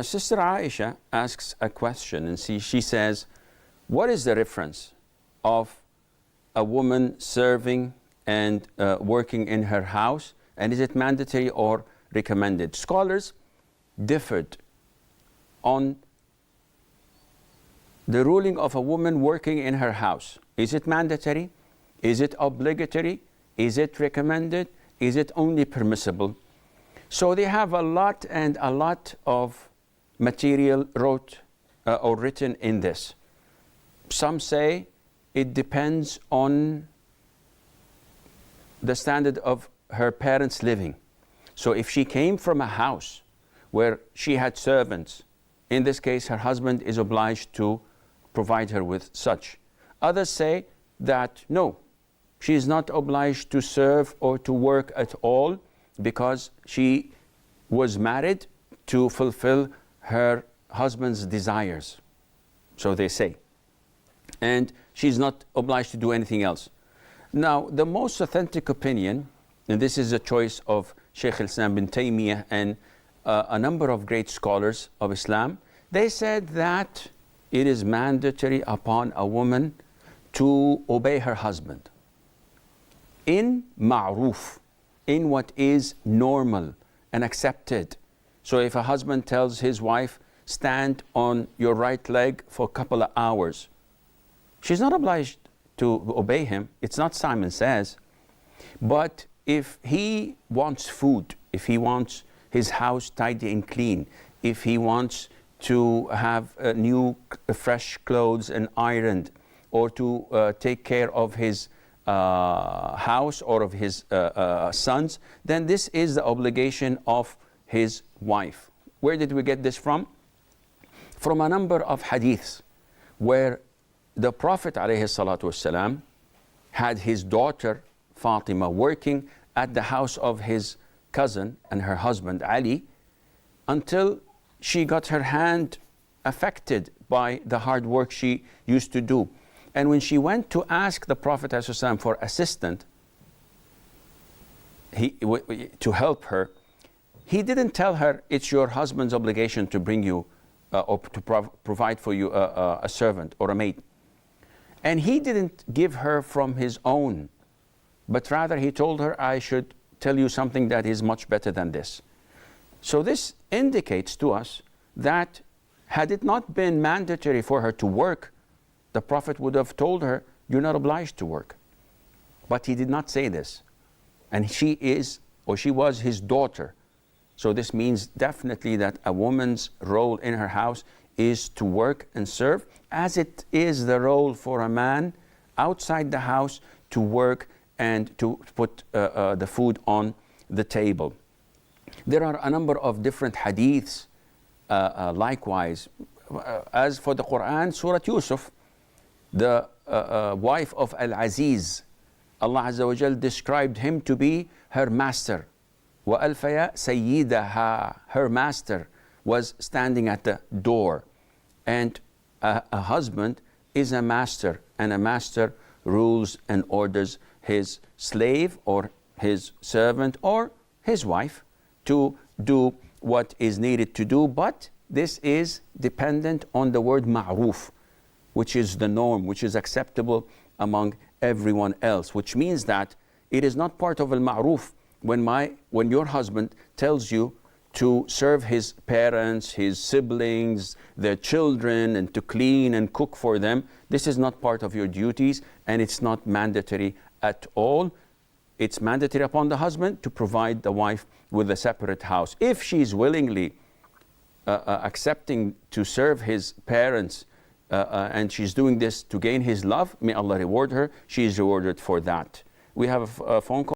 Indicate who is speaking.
Speaker 1: Sister Aisha asks a question, and she says, what is the difference of a woman serving and working in her house, and is it mandatory or recommended? Scholars differed on the ruling of a woman working in her house. Is it mandatory? Is it obligatory? Is it recommended? Is it only permissible? So they have a lot of material wrote or written in this. Some say it depends on the standard of her parents' living. So if she came from a house where she had servants, in this case her husband is obliged to provide her with such. Others say that no, she is not obliged to serve or to work at all because she was married to fulfill her husband's desires, so they say. And she's not obliged to do anything else. Now, the most authentic opinion, and this is a choice of Sheikh al-Islam bin Taymiyyah and a number of great scholars of Islam, they said that it is mandatory upon a woman to obey her husband in ma'ruf, in what is normal and accepted. So if a husband tells his wife, stand on your right leg for a couple of hours, she's not obliged to obey him. It's not Simon Says. But if he wants food, if he wants his house tidy and clean, if he wants to have new fresh clothes and ironed, or to take care of his house or of his sons, then this is the obligation of his wife. Where did we get this from? From a number of hadiths where the Prophet ﷺ had his daughter Fatima working at the house of his cousin and her husband Ali until she got her hand affected by the hard work she used to do. And when she went to ask the Prophet ﷺ for assistance to help her, he didn't tell her it's your husband's obligation to bring you or to provide for you a servant or a maid. And he didn't give her from his own, but rather he told her, I should tell you something that is much better than this. So this indicates to us that had it not been mandatory for her to work, the Prophet would have told her, you're not obliged to work. But he did not say this. And she is, or she was his daughter. So this means definitely that a woman's role in her house is to work and serve, as it is the role for a man outside the house to work and to put the food on the table. There are a number of different hadiths likewise. As for the Quran, Surah Yusuf, the wife of Al-Aziz, Allah Azza wa Jal described him to be her master. وَأَلْفَيَا سَيِّدَهَا, her master was standing at the door. And a husband is a master, and a master rules and orders his slave or his servant or his wife to do what is needed to do. But this is dependent on the word ma'ruf, which is the norm, which is acceptable among everyone else, which means that it is not part of al-ma'ruf when your husband tells you to serve his parents, his siblings, their children, and to clean and cook for them. This is not part of your duties, and it's not mandatory at all. It's mandatory upon the husband to provide the wife with a separate house. If she's willingly accepting to serve his parents and she's doing this to gain his love, may Allah reward her. She is rewarded for that. We have a phone call.